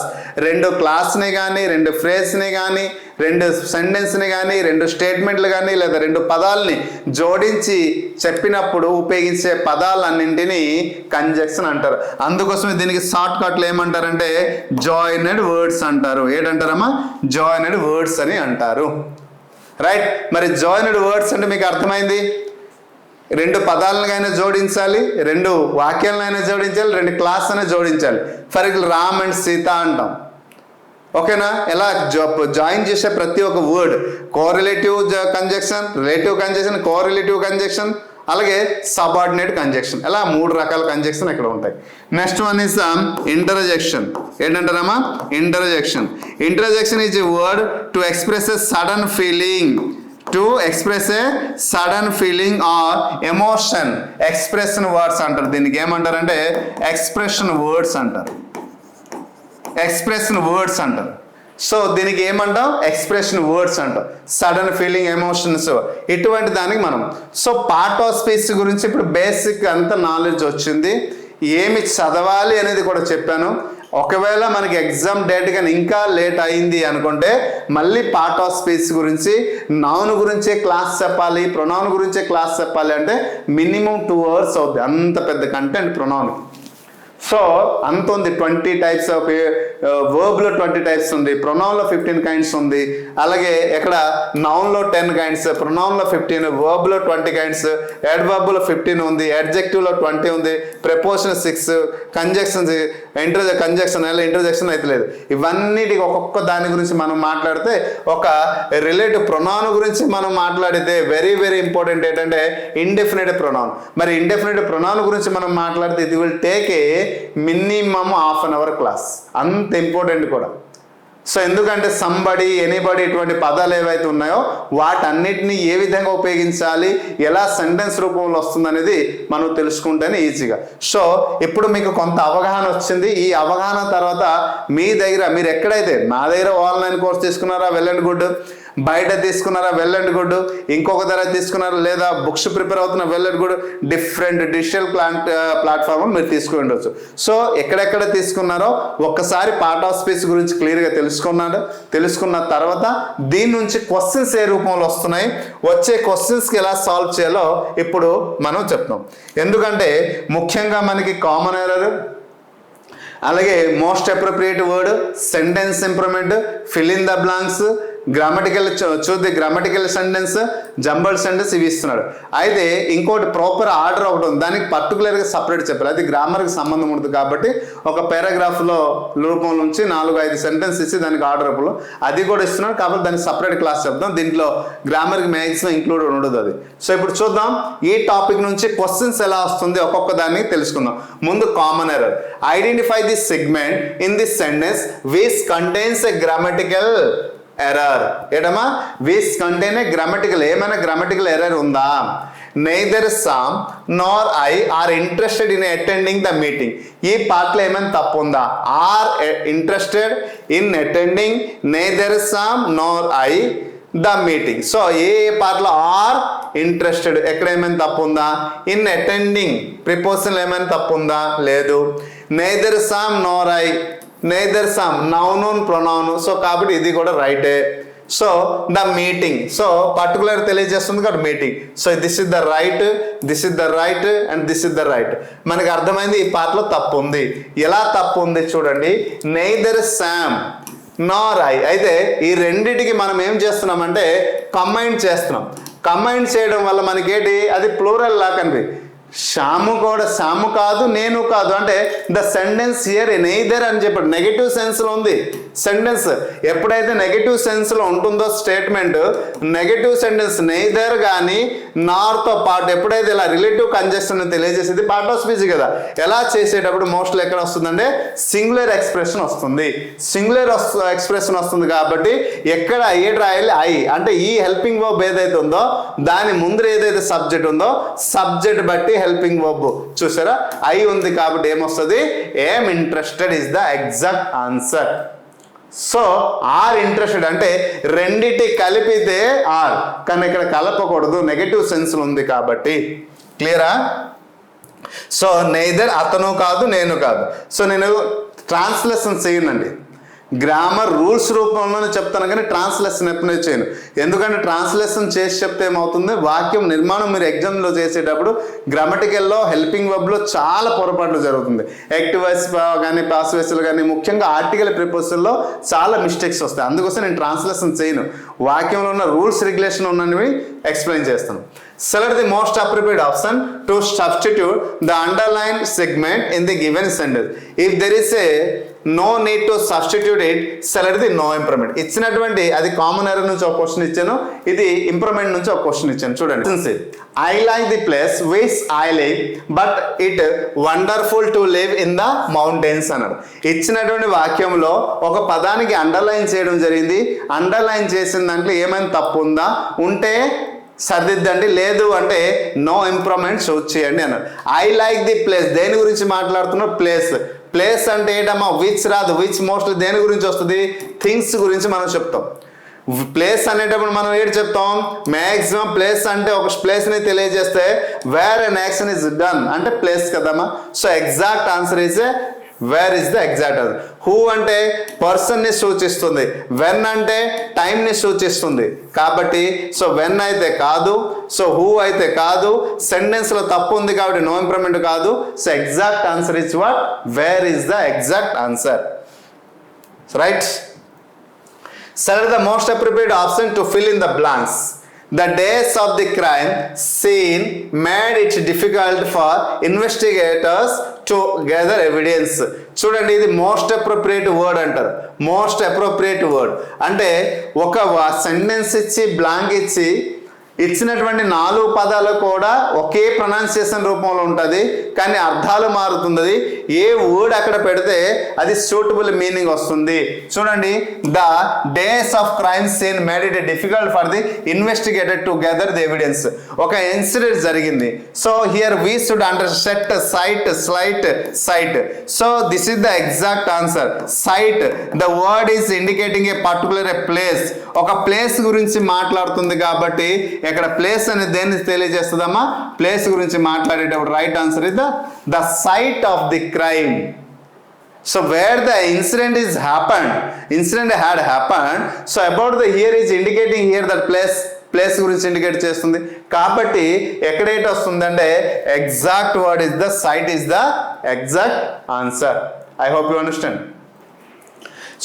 రెండు క్లాస్ని కానీ, రెండు ఫ్రేజ్ని కానీ, రెండు సెంటెన్స్ని కానీ, రెండు స్టేట్మెంట్లు కానీ లేదా రెండు పదాలని జోడించి చెప్పినప్పుడు ఉపయోగించే పదాలన్నింటినీ కంజంక్షన్ అంటారు. అందుకోసమే దీనికి షార్ట్ కట్లు ఏమంటారంటే జాయినెడ్ వర్డ్స్ అంటారు. ఏంటంటారమ్మా? జాయినెడ్ వర్డ్స్ అని అంటారు. రైట్? మరి జాయినెడ్ వర్డ్స్ అంటే మీకు అర్థమైంది. రెండు పదాలనైనా జోడించాలి, రెండు వాక్యాలనైనా జోడించాలి, రెండు క్లాస్ అయినా జోడించాలి. For example Ram and Sita అంటాం. ఓకేనా? ఎలా జాయిన్ చేసే ప్రతి ఒక్క word correlative conjunction, relative conjunction, correlative conjunction, అలాగే సబార్డినేట్ కంజంక్షన్. ఇలా 3 రకాల కంజంక్షన్ ఇక్కడ ఉంటాయి. Next one is interjection. ఏంటంటారమ్మా? Interjection. Interjection is a word to express a sudden feeling. To express a sudden feeling or emotion. Expression words అంటారు. దీనికి ఏమంటారంటే expression words అంటారు. ఎక్స్ప్రెషన్ వర్డ్స్ అంటారు. సో దీనికి ఏమంటాం, ఎక్స్ప్రెషన్ వర్డ్స్ అంటాం, సడన్ ఫీలింగ్, ఎమోషన్స్, ఇటువంటి దానికి మనం. సో పార్ట్ ఆఫ్ స్పీచ్ గురించి ఇప్పుడు బేసిక్ అంత నాలెడ్జ్ వచ్చింది. ఏమి చదవాలి అనేది కూడా చెప్పాను. ఒకవేళ మనకి ఎగ్జామ్ డేట్ కానీ ఇంకా లేట్ అయింది అనుకుంటే మళ్ళీ పార్ట్ ఆఫ్ స్పీచ్ గురించి, నౌన్ గురించే క్లాస్ చెప్పాలి, ప్రొనౌన్ గురించే క్లాస్ చెప్పాలి అంటే మినిమం 2 hours అవుతుంది. అంత పెద్ద కంటెంట్ ప్రొనౌన్. సో అంత ఉంది. 20 types ఆఫ్ వర్బ్లో 20 types ఉంది, ప్రొనౌన్లో 15 kinds ఉంది. అలాగే ఇక్కడ నౌన్లో 10 kinds, ప్రొనౌన్లో 15, వర్బ్లో 20 kinds, అడ్వర్బ్లో 15 ఉంది, అడ్జెక్టివ్లో 20 ఉంది, ప్రిపోజిషన్ 6, కంజక్షన్స్, కంజక్షన్ ఇంటర్జెక్షన్ అయితే లేదు. ఇవన్నిటికి ఒక్కొక్క దాని గురించి మనం మాట్లాడితే, ఒక రిలేటివ్ ప్రొనౌన్ గురించి మనం మాట్లాడితే వెరీ వెరీ ఇంపార్టెంట్ ఏంటంటే ఇండెఫినిట్ ప్రొనౌన్. మరి ఇండెఫినిట్ ప్రొనౌన్ గురించి మనం మాట్లాడితే ఇది will take a minimum ½ an hour class. అంత ఇంపార్టెంట్ కూడా. సో ఎందుకంటే సంబడి, ఎనీబడి ఇటువంటి పదాలు ఏవైతే ఉన్నాయో వాటన్నిటిని ఏ విధంగా ఉపయోగించాలి, ఎలా సెంటెన్స్ రూపంలో వస్తుంది అనేది మనం తెలుసుకుంటేనే ఈజీగా. సో ఇప్పుడు మీకు కొంత అవగాహన వచ్చింది. ఈ అవగాహన తర్వాత మీ దగ్గర, మీరు ఎక్కడైతే మా దగ్గర ఆన్లైన్ కోర్స్ తీసుకున్నారా, వెల్ అండ్ గుడ్. బయట తీసుకున్నారా, వెల్ అండ్ గుడ్. ఇంకొక ధర తీసుకున్నారా, లేదా బుక్స్ ప్రిపేర్ అవుతున్న, well and good. Different digital platform మీరు తీసుకుని ఉండొచ్చు. సో ఎక్కడెక్కడ తీసుకున్నారో ఒక్కసారి పార్ట్ ఆఫ్ స్పీచ్ గురించి క్లియర్గా తెలుసుకున్న తర్వాత దీని నుంచి క్వశ్చన్స్ ఏ రూపంలో వస్తున్నాయి, వచ్చే క్వశ్చన్స్కి ఎలా సాల్వ్ చేయాలో ఇప్పుడు మనం చెప్తాం. ఎందుకంటే ముఖ్యంగా మనకి కామన్ ఎర్రర్, అలాగే most appropriate word, sentence improvement, fill in the blanks, grammatical చూద్ది, గ్రామటికల్ సెంటెన్స్, జంబల్ సెంటెన్స్ ఇవి ఇస్తున్నాడు. అయితే ఇంకోటి ప్రాపర్ ఆర్డర్ ఒకటి ఉంది, దానికి పర్టికులర్గా సపరేట్ చెప్పాలి. అది గ్రామర్కి సంబంధం ఉంటుంది కాబట్టి ఒక పారాగ్రాఫ్లో రూపం నుంచి 4-5 సెంటెన్స్ ఇచ్చి దానికి ఆర్డర్ రూపంలో అది కూడా ఇస్తున్నాడు. కాబట్టి దానికి సపరేట్ క్లాస్ చెప్తాం. దీంట్లో గ్రామర్కి మ్యాక్సిమం ఇంక్లూడ్ ఉండదు అది. సో ఇప్పుడు చూద్దాం ఈ టాపిక్ నుంచి క్వశ్చన్స్ ఎలా వస్తుంది ఒక్కొక్క దాన్ని తెలుసుకుందాం. ముందు common error. Identify this segment in this sentence which contains a grammatical error. ఏటమ్మా, విచ్ కంటైన్ ఏ గ్రామటికల్, ఏమైనా గ్రామటికల్ ఎర్రర్ ఉందా? neither Sam nor I are interested in attending the meeting. ఈ పార్ట్లో ఏమైనా తప్పు ఉందా? Are interested in attending neither Sam nor I the meeting. So ఏ పార్ట్లో ఆర్ ఇంట్రెస్టెడ్, ఎక్కడ ఏమైనా తప్పు ఉందా? ఇన్ అటెండింగ్ ప్రిపోజిషన్ ఏమైనా తప్పు ఉందా? లేదు. neither Sam nor I, neither Sam noun pronoun. So కాబట్టి ఇది కూడా రైటే. So the meeting, so particular తెలియజేస్తుంది కాబట్టి meeting. So this is the right, this is the right and this is the right. మనకి అర్థమైంది ఈ పార్ట్లో తప్పు ఉంది. ఎలా తప్పు ఉంది చూడండి. Neither Sam Nar I. అయితే ఈ రెండిటికి మనం ఏం చేస్తున్నామంటే కంబైన్ చేస్తున్నాం. కంబైన్ చేయడం వల్ల మనకేంటి, అది ప్లూరల్ లా కనిపి. శాము కూడా శాము కాదు, నేను కాదు అంటే ద సెంటెన్స్ హియర్ నెయిదర్ అని చెప్పాడు. నెగటివ్ సెన్స్లో ఉంది సెంటెన్స్. ఎప్పుడైతే నెగటివ్ సెన్స్లో ఉంటుందో స్టేట్మెంట్, నెగటివ్ సెంటెన్స్ నెయిదర్ కానీ నార్తో పాటు ఎప్పుడైతే ఇలా రిలేటివ్ కంజెక్షన్ తెలియజేసేది పార్ట్ ఆఫ్ స్పీచ్ కదా. ఎలా చేసేటప్పుడు మోస్ట్లీ ఎక్కడ వస్తుందంటే సింగులర్ ఎక్స్ప్రెషన్ వస్తుంది. సింగులర్ ఎక్స్ప్రెషన్ వస్తుంది కాబట్టి ఎక్కడ ఏది రాయాలి, ఐ అంటే ఈ హెల్పింగ్ వర్బ్ ఏదైతే ఉందో దాని ముందు ఏదైతే సబ్జెక్ట్ ఉందో సబ్జెక్ట్ బట్టి హెల్పింగ్ వర్బ్. చూసారా, ఐ ఉంది కాబట్టి ఏమొస్తుంది, ఏం interested is the exact answer. So are interested అంటే రెండిటి కలిపితే ఆర్, కానీ ఇక్కడ కలపకూడదు, నెగటివ్ సెన్స్లో ఉంది కాబట్టి. క్లియరా? సో నెయిదర్ అతను కాదు, నేను కాదు. సో నేను ట్రాన్స్లేషన్ చేయనండి, గ్రామర్ రూల్స్ రూపంలోనే చెప్తాను కానీ ట్రాన్స్లేషన్ ఎప్పుడూ చేయను. ఎందుకంటే ట్రాన్స్లేషన్ చేసి చెప్తే ఏమవుతుంది, వాక్యం నిర్మాణం మీరు ఎగ్జామ్లో చేసేటప్పుడు గ్రామటికల్లో హెల్పింగ్ వర్బ్లో చాలా పొరపాట్లు జరుగుతుంది. యాక్టివ్ వాయిస్ కానీ పాస్ వాయిస్లు కానీ ముఖ్యంగా ఆర్టికల్ ప్రిపోజిషన్లో చాలా మిస్టేక్స్ వస్తాయి. అందుకోసం నేను ట్రాన్స్లేషన్ చేయను, వాక్యంలో ఉన్న రూల్స్ రెగ్యులేషన్ ఉన్నవి ఎక్స్ప్లెయిన్ చేస్తాను. Select the most appropriate option to substitute the underlined segment in the given sentence. If there is a no need to substitute it, select the no improvement. ఇచ్చినటువంటి అది common error నుంచి ఒక question ఇచ్చాను, ఇది improvement నుంచి ఒక question ఇచ్చాను. చూడండి, I like the place which I live but it wonderful to live in the mountains అన్నాడు. ఇచ్చినటువంటి వాక్యంలో ఒక పదానికి అండర్లైన్ చేయడం జరిగింది. అండర్లైన్ చేసిన దాంట్లో ఏమైనా తప్పు ఉందా, ఉంటే సర్దిద్దండి, లేదు అంటే నో ఇంప్రూవ్మెంట్ షో చేయండి అన్నారు. ఐ లైక్ ది ప్లేస్, దేని గురించి మాట్లాడుతున్నా, ప్లేస్. ప్లేస్ అంటే ఏంటమ్మా విచ్ రాదు, విచ్ మోస్ట్లీ దేని గురించి వస్తుంది, థింగ్స్ గురించి మనం చెప్తాం. ప్లేస్ అనేటప్పుడు మనం ఏంటి చెప్తాం, మ్యాక్సిమం ప్లేస్ అంటే ఒక ప్లేస్ని తెలియజేస్తే wear an action is done అంటే ప్లేస్ కదమ్మా. So exact answer is where is the exact answer. Who అంటే పర్సన్ని సూచిస్తుంది, వెన్ అంటే టైంని సూచిస్తుంది. కాబట్టి సో వెన్ అయితే కాదు, సో హూ అయితే కాదు, సెంటెన్స్లో తప్పు ఉంది కాబట్టి నో ఇంప్రూవ్మెంట్ కాదు. So exact answer is what, where is the exact answer. Right. Select the most appropriate option to fill in the blanks. The days of the crime scene made it difficult for investigators to gather evidence. చూడండి, ఇది most appropriate word అంటారు. Most appropriate word అంటే ఒక sentence ఇచ్చి blank ఇచ్చి ఇచ్చినటువంటి 4 పదాలు కూడా ఒకే ప్రొనౌన్సియేషన్ రూపంలో ఉంటుంది, కానీ అర్థాలు మారుతుంది. ఏ వర్డ్ అక్కడ పెడితే అది సూటబుల్ మీనింగ్ వస్తుంది. చూడండి, the days of crime scene made it difficult for the investigator to gather the evidence. ఒక ఇన్సిడెంట్ జరిగింది. So here we should under set sight slight sight. So this is the exact answer. Sight, the word is indicating a particular place. ఒక place గురించి మాట్లాడుతుంది కాబట్టి ఇక్కడ place అనేది దేన్ని తెలియజేస్తుందమ్మా, place గురించి మాట్లాడేటప్పుడు right answer is the site of the crime. So where the incident is happened, incident had happened. So about the here is indicating here that place గురించి ఇండికేట్ చేస్తుంది. కాబట్టి ఎక్కడైతే వస్తుందంటే exact word is the site is the exact answer. I hope you understand.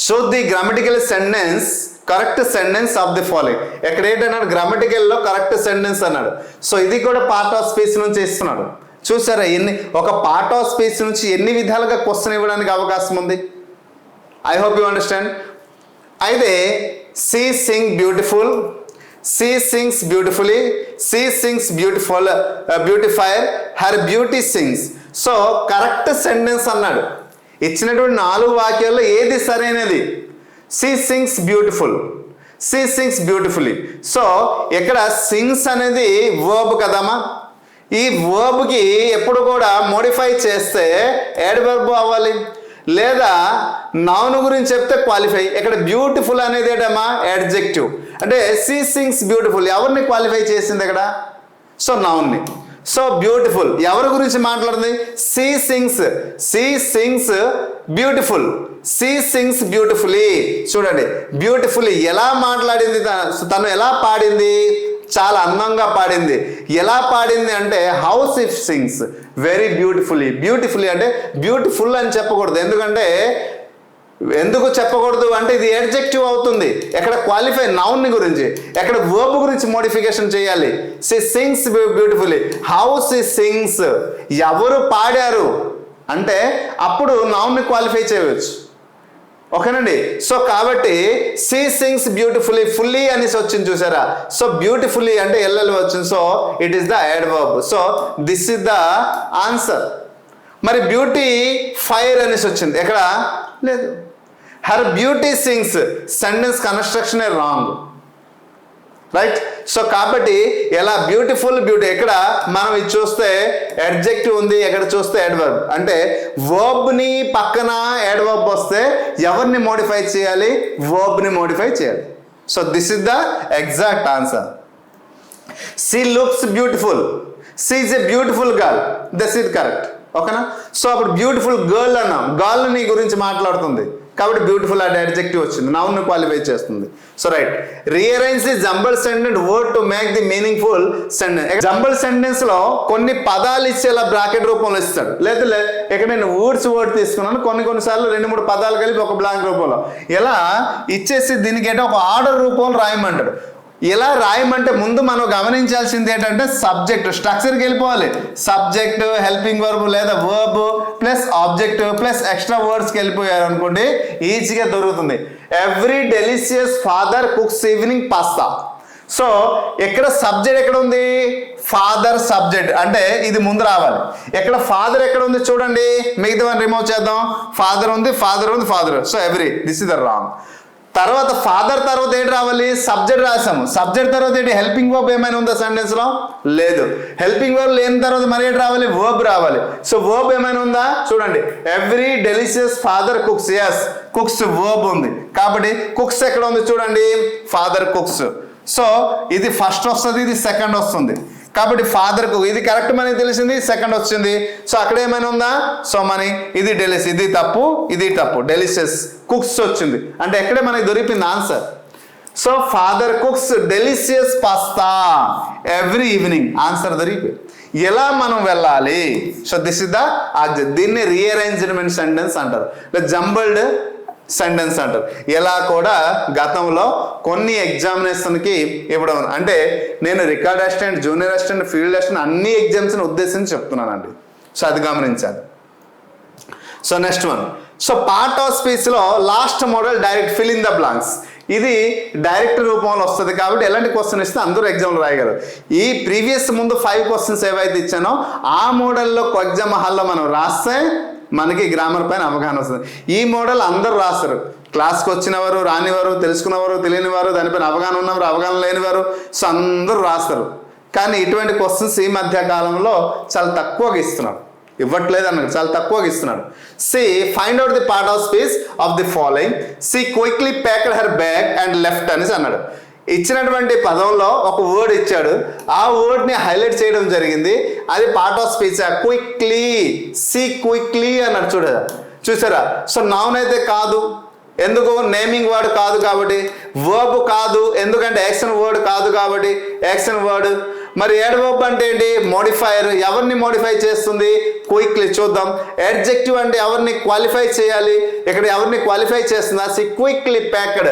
So the grammatical sentence correct sentence of the following. ఎక్కడ ఏంటన్నాడు, గ్రామటికల్లో correct sentence అన్నాడు. So ఇది కూడా పార్ట్ ఆఫ్ స్పీచ్ నుంచి ఇస్తున్నాడు. చూసారా, ఒక పార్ట్ ఆఫ్ స్పీచ్ నుంచి ఎన్ని విధాలుగా క్వశ్చన్ ఇవ్వడానికి అవకాశం ఉంది. I hope you understand. అయితే she sing beautiful, she sings beautifully, she sings beautifier, her beauty sings. So correct sentence అన్నాడు. ఇచ్చినటువంటి 4 వాక్యాల్లో ఏది సరైనది, she sings beautiful, she sings beautifully. So ఇక్కడ సింగ్స్ అనేది వర్బ్ కదమ్మా. ఈ వర్బ్కి ఎప్పుడు కూడా మోడిఫై చేస్తే యాడ్వర్బ్ అవ్వాలి, లేదా నౌన్ గురించి చెప్తే క్వాలిఫై. ఇక్కడ బ్యూటిఫుల్ అనేది ఏంటమ్మా, యాడ్జెక్టివ్. అంటే she sings beautiful ఎవరిని క్వాలిఫై చేసింది ఇక్కడ, సో నౌన్ని. సో బ్యూటిఫుల్ ఎవరి గురించి మాట్లాడుతుంది, she sings beautiful, she sings beautifully. చూడండి, బ్యూటిఫుల్లీ ఎలా మాట్లాడింది, తను ఎలా పాడింది, చాలా అందంగా పాడింది. ఎలా పాడింది అంటే how she sings very beautifully. Beautifully అంటే బ్యూటిఫుల్ అని చెప్పకూడదు. ఎందుకు చెప్పకూడదు అంటే ఇది అడ్జెక్టివ్ అవుతుంది. ఎక్కడ క్వాలిఫై నౌన్ గురించి, ఎక్కడ వర్బ్ గురించి మోడిఫికేషన్ చేయాలి. She sings beautifully, how she sings ఎవరు పాడారు అంటే అప్పుడు నౌన్ని క్వాలిఫై చేయవచ్చు. ఓకేనండి. సో కాబట్టి షీ సింగ్స్ బ్యూటిఫుల్లీ, ఫుల్లీ అనేసి వచ్చింది చూసారా. సో బ్యూటిఫుల్లీ అంటే ఎల్ఎల్ వచ్చింది. So it is the adverb. So this is the answer. మరి బ్యూటీ ఫైర్ అనేసి వచ్చింది, ఎక్కడ లేదు. Her beauty sings sentence construction wrong. Right. So కాబట్టి ఎలా బ్యూటిఫుల్ బ్యూటీ, ఇక్కడ మనం ఇది చూస్తే అడ్జెక్టివ్ ఉంది, ఎక్కడ చూస్తే యాడ్వర్బ్. అంటే వర్బ్ని పక్కన యాడ్వర్బ్ వస్తే ఎవరిని మోడిఫై చేయాలి, వర్బ్ని మోడిఫై చేయాలి. So this is the exact answer. She looks beautiful, she is a beautiful girl, this is correct. ఓకేనా. సో అప్పుడు బ్యూటిఫుల్ గర్ల్ అన్నాం, గర్ల్ ని గురించి మాట్లాడుతుంది కాబట్టి బ్యూటిఫుల్ అనే అడ్జెక్టివ్ వచ్చింది, నౌన్ ని క్వాలిఫై చేస్తుంది. So right. Rearrange the jumble sentence word to make the meaningful sentence. Jumble sentence లో కొన్ని పదాలు ఇచ్చేలా బ్రాకెట్ రూపంలో ఇస్తాడు. లేదా ఇక్కడ నేను వర్డ్స్ వర్డ్ తీసుకున్నాను, కొన్నిసార్లు 2-3 పదాలు కలిపి ఒక బ్లాంక్ రూపంలో ఇలా ఇచ్చేసి దీనికి ఏంటో ఒక ఆర్డర్ రూపంలో రాయమంటాడు. ఇలా రాయమంటే ముందు మనం గమనించాల్సింది ఏంటంటే సబ్జెక్ట్ స్ట్రక్చర్కి వెళ్ళిపోవాలి. సబ్జెక్ట్, హెల్పింగ్ వర్బ్ లేదా verb plus object plus extra వర్డ్స్కి వెళ్ళిపోయారు అనుకోండి, ఈజీగా దొరుకుతుంది. Every delicious father cooks evening pasta. So ఇక్కడ సబ్జెక్ట్ ఎక్కడ ఉంది, ఫాదర్ సబ్జెక్ట్ అంటే ఇది ముందు రావాలి. ఎక్కడ ఫాదర్ ఎక్కడ ఉంది చూడండి, మిగతా రిమూవ్ చేద్దాం. ఫాదర్ ఉంది, ఫాదర్ ఉంది, father. So every, this is the wrong. తర్వాత ఫాదర్ తర్వాత ఏంటి రావాలి, సబ్జెక్ట్ రాసాము. సబ్జెక్ట్ తర్వాత ఏంటి, హెల్పింగ్ వర్బ్ ఏమైనా ఉందా సెంటెన్స్ లో, లేదు. హెల్పింగ్ వర్బ్ లేని తర్వాత మరి ఏంటి రావాలి, వర్బ్ రావాలి. సో వర్బ్ ఏమైనా ఉందా చూడండి, every delicious father cooks. Yes, cooks verb ఉంది కాబట్టి కుక్స్ ఎక్కడ ఉంది చూడండి, ఫాదర్ కుక్స్. సో ఇది ఫస్ట్ వస్తుంది, ఇది సెకండ్ వస్తుంది కాబట్టి ఫాదర్ కుక్ ఇది కరెక్ట్ మనకి తెలిసింది, సెకండ్ వచ్చింది. సో అక్కడ ఏమైనా ఉందా, సో మనీ ఇది డెలిషియస్, ఇది తప్పు, ఇది తప్పు, డెలిషియస్ కుక్స్ వచ్చింది అంటే ఎక్కడే మనకి దొరికింది answer. So father cooks delicious pasta every evening, answer దొరికింది. ఎలా మనం వెళ్ళాలి, so this is the object. దీన్ని రీఅరేంజ్మెంట్ సెంటెన్స్ అంటారు, జంబల్డ్ సెంటెన్స్ అంటారు. ఇలా కూడా గతంలో కొన్ని ఎగ్జామినేషన్కి ఇవ్వడం, అంటే నేను record assistant, junior assistant, field assistant అన్ని ఎగ్జామ్స్ని ఉద్దేశించి చెప్తున్నానండి. సో అది గమనించాలి. So next one, so part of స్పీచ్లో last model direct fill in the blanks. ఇది డైరెక్ట్ రూపంలో వస్తుంది కాబట్టి ఎలాంటి క్వశ్చన్ ఇస్తే అందరూ ఎగ్జామ్లో రాయగలరు. ఈ ప్రీవియస్ ముందు 5 క్వశ్చన్స్ ఏవైతే ఇచ్చానో ఆ మోడల్లో ఎగ్జామ్ హాల్లో మనం రాస్తే మనకి గ్రామర్ పైన అవగాహన వస్తుంది. ఈ మోడల్ అందరూ రాస్తారు, క్లాస్కి వచ్చినవారు, రానివారు, తెలుసుకున్నవారు, తెలియనివారు, దానిపైన అవగాహన ఉన్నవారు, అవగాహన లేనివారు, సో అందరూ రాస్తారు. కానీ ఇటువంటి క్వశ్చన్స్ ఈ మధ్య కాలంలో చాలా తక్కువగా ఇస్తున్నారు, ఇవ్వట్లేదు అన్నది, చాలా తక్కువగా ఇస్తున్నాడు. C find out the part of speech of the following. She quickly packed her bag and left అనేసి అన్నాడు. ఇచ్చినటువంటి పదంలో ఒక వర్డ్ ఇచ్చాడు, ఆ వర్డ్ని హైలైట్ చేయడం జరిగింది, అది part of speech. Quickly, she quickly అన్నాడు చూసారా. సో నౌన్ అయితే కాదు, ఎందుకు, నేమింగ్ వర్డ్ కాదు కాబట్టి. వర్బ్ కాదు, ఎందుకంటే యాక్షన్ వర్డ్ కాదు కాబట్టి యాక్షన్ వర్డ్. మరి యాడ్వర్బ్ అంటే ఏంటి, మోడిఫైయర్. ఎవరిని మోడిఫై చేస్తుంది, క్విక్లీ. చూద్దాం. అడ్జెక్టివ్ అంటే ఎవరిని క్వాలిఫై చేయాలి, ఇక్కడ ఎవరిని క్వాలిఫై చేస్తుందా, she quickly packed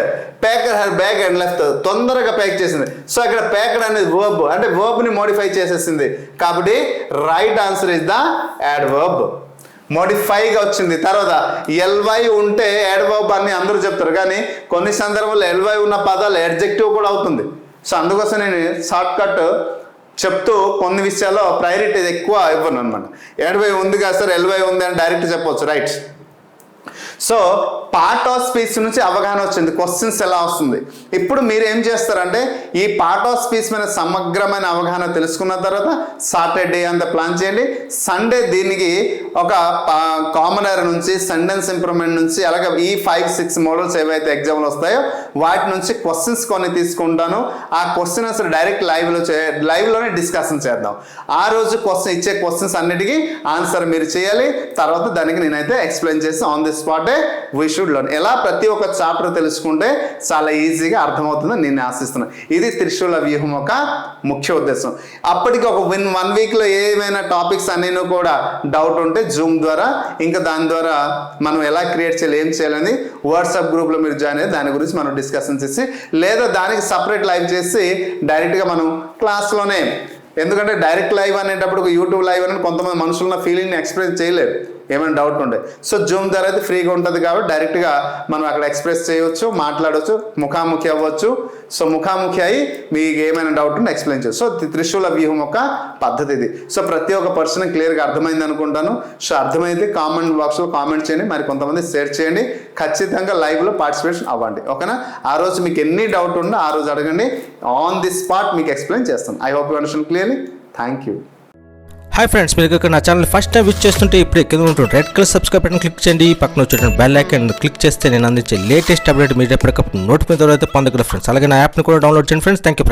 her bag and left, తొందరగా ప్యాక్ చేసింది. సో ఇక్కడ ప్యాక్డ్ అనేది వర్బ్, అంటే వర్బ్ని మోడిఫై చేసేసింది కాబట్టి right answer is the adverb. మోడిఫైగా వచ్చింది. తర్వాత ఎల్వై ఉంటే యాడ్వర్బ్ అని అందరూ చెప్తారు, కానీ కొన్ని సందర్భాల్లో ఎల్వై ఉన్న పదాలు అడ్జెక్టివ్ కూడా అవుతుంది. సో అందుకోసం నేను షార్ట్ కట్ చెప్తూ కొన్ని విషయాల్లో ప్రయారిటీ ఎక్కువ ఇవ్వను అనమాట. ఎల్వై ఉంది కదా సార్, ఎల్వై ఉంది అని డైరెక్ట్ చెప్పవచ్చు, right. So part of speech నుంచి అవగాహన వచ్చింది, క్వశ్చన్స్ ఎలా వస్తుంది. ఇప్పుడు మీరు ఏం చేస్తారంటే ఈ పార్ట్ ఆఫ్ స్పీచ్ మీద సమగ్రమైన అవగాహన తెలుసుకున్న తర్వాత సాటర్డే అంతా ప్లాన్ చేయండి. సండే దీనికి ఒక కామన్ ఎర్రర్ నుంచి, సెంటెన్స్ ఇంప్రూవ్మెంట్ నుంచి, అలాగే ఈ 5-6 మోడల్స్ ఏవైతే ఎగ్జామ్లు వస్తాయో వాటి నుంచి క్వశ్చన్స్ కొన్ని తీసుకుంటాను. ఆ క్వశ్చన్ అసలు డైరెక్ట్ లైవ్లోనే డిస్కషన్ చేద్దాం. ఆ రోజు ఇచ్చే క్వశ్చన్స్ అన్నిటికీ ఆన్సర్ మీరు చేయాలి. తర్వాత దానికి నేనైతే ఎక్స్ప్లెయిన్ చేసి ఆన్ ది స్పాటే వీ షుడ్ లెర్న్. ఎలా ప్రతి ఒక్క చాప్టర్ తెలుసుకుంటే చాలా ఈజీగా అర్థమవుతుందని నేను ఆశిస్తున్నాను. ఇది త్రిశూల వ్యూహం యొక్క ముఖ్య ఉద్దేశం. అప్పటికి ఒక 1 వీక్లో ఏమైనా టాపిక్స్ అన్నీ కూడా డౌట్ ఉంటే జూమ్ ద్వారా, ఇంకా దాని ద్వారా మనం ఎలా క్రియేట్ చేయాలి, ఏం చేయాలని వాట్సాప్ గ్రూప్లో మీరు జాయిన్ అయ్యి దాని గురించి మనం డిస్కషన్ చేసి, లేదా దానికి సపరేట్ లైవ్ చేసి డైరెక్ట్గా మనం క్లాస్లోనే, ఎందుకంటే డైరెక్ట్ లైవ్ అనేటప్పుడు యూట్యూబ్ లైవ్ అని కొంతమంది మనుషులున్న ఫీలింగ్ని ఎక్స్ప్రెస్ చేయలేరు, ఏమైనా డౌట్ ఉంటే. సో జూమ్ ద్వారా అయితే ఫ్రీగా ఉంటుంది కాబట్టి డైరెక్ట్గా మనం అక్కడ ఎక్స్ప్రెస్ చేయవచ్చు, మాట్లాడవచ్చు, ముఖాముఖి అవ్వచ్చు. సో ముఖాముఖి అయ్యి మీకు ఏమైనా డౌట్ ఉంటే ఎక్స్ప్లెయిన్ చేయొచ్చు. సో త్రిశూల వ్యూహం యొక్క పద్ధతి ఇది. సో ప్రతి ఒక్క పర్సన్ క్లియర్గా అర్థమైంది అనుకుంటాను. సో అర్థమైతే కామెంట్ బాక్స్లో కామెంట్ చేయండి, మరి కొంతమంది షేర్ చేయండి. ఖచ్చితంగా లైవ్లో పార్టిసిపేషన్ అవ్వండి, ఓకేనా. ఆ రోజు మీకు ఎన్ని డౌట్ ఉన్నా ఆ రోజు అడగండి, ఆన్ ది స్పాట్ మీకు ఎక్స్ప్లెయిన్ చేస్తాను. I hope you understand clearly. Thank you. Hi friends, మీరు ఇక్కడ నా ఛానల్ ఫస్ట్ టైం విజిట్ చేస్తుంటే ఇప్పుడు కింద ఉంటుంది red colour subscribe button click చేయండి. పక్కన వచ్చే బెల్ ఐకాన్ క్లిక్ చేస్తే నేను అందించే లేటెస్ట్ అప్డేట్ మీరు ఎప్పటికప్పుడు నోటిఫికేషన్ ద్వారా అయితే పొందగలరు ఫ్రెండ్స్. అలాగే నా యాప్ని కూడా డౌన్లోడ్ చేయండి ఫ్రెండ్స్. Thank you.